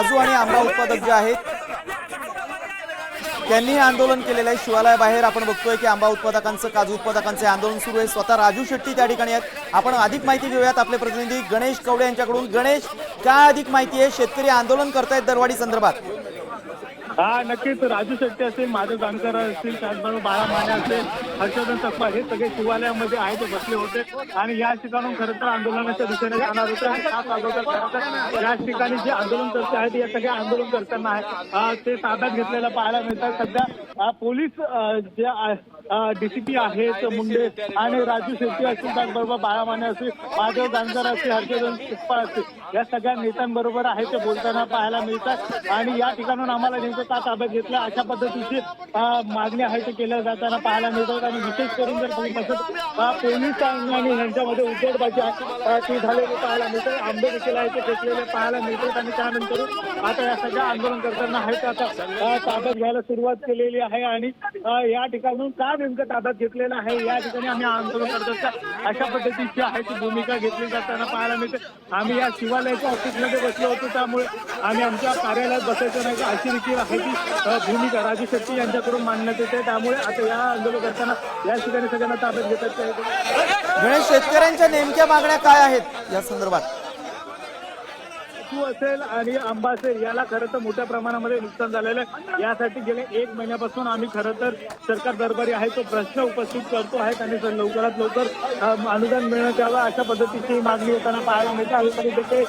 काजू आणि आंबा उत्पादक जे आहेत त्यांनी हे आंदोलन केलेलं आहे। शिवालयाबाहेर आपण बघतोय की आंबा उत्पादकांचं, काजू उत्पादकांचे आंदोलन सुरू आहे। स्वतः राजू शेट्टी त्या ठिकाणी आहेत। आपण अधिक माहिती घेऊयात आपले प्रतिनिधी गणेश कवडे यांच्याकडून। गणेश, काय अधिक माहिती आहे? शेतकरी आंदोलन करतायत दरवाढी संदर्भात। नक्कीच राजू शेट्टी असेल, माधव जानकर असतील, त्याचबरोबर बाळा माने असेल, हर्षवर्धन चकमा हे सगळे शिवालयामध्ये आहे ते बसले होते आणि या ठिकाणून खरं तर आंदोलनाच्या दिशेने जाणार होते। आणि खास अगोदर या ठिकाणी जे आंदोलनकर्ते आहेत या सगळ्या आंदोलनकर्त्यांना आहे ते ताब्यात घेतलेलं पाहायला मिळतात। सध्या पोलीस जे डीसीपी आहेत मुंडे आणि राजू शेट्टी असतील, त्याचबरोबर बाळा माने असतील, माधव जानकर असतील, हर्षवर्धन चकमा असतील, या सगळ्या नेत्यांबरोबर आहे ते बोलताना पाहायला मिळतात। आणि या ठिकाणून आम्हाला नेमकं का ताब्यात घेतलं अशा पद्धतीची मागणी आहे ते केल्या जाताना पाहायला मिळतात। आणि विशेष करून जर पोलीस आणि यांच्यामध्ये उद्धटबाजी ती झालेली पाहायला मिळते। आंबे देखील आहे ते घेतलेले पाहायला मिळतात आणि त्यानंतर आता या सगळ्या आंदोलनकर्त्यांना आहे ते आता ताब्यात घ्यायला सुरुवात केलेली आहे। आणि या ठिकाणून का नेमकं ताब्यात घेतलेलं आहे, या ठिकाणी आम्ही आंदोलन करतात अशा पद्धतीची आहे ती भूमिका घेतली जाताना पाहायला मिळते। आम्ही या शिवालयाच्या ऑफिसमध्ये बसलो होतो, त्यामुळे आम्ही आमच्या कार्यालयात बसायचं नाही अशी देखील आहे ती भूमिका राजू शेट्टी यांच्याकडून मांडण्यात येते। त्यामुळे आता या आंदोलन करताना या ठिकाणी सगळ्यांना ताब्यात घेतात। गणेश, शेतकऱ्यांच्या नेमक्या मागण्या काय आहेत या संदर्भात? काजू असेल आणि आंबा असेल याला खरं तर मोठ्या प्रमाणामध्ये नुकसान झालेलं आहे। यासाठी गेले 1 महिन्यापासून आम्ही खरं तर सरकार दरबारी आहे तो प्रश्न उपस्थित करतो आहे आणि लवकरात लवकर अनुदान मिळण्यात यावं अशा पद्धतीची मागणी होताना पाहायला मिळते।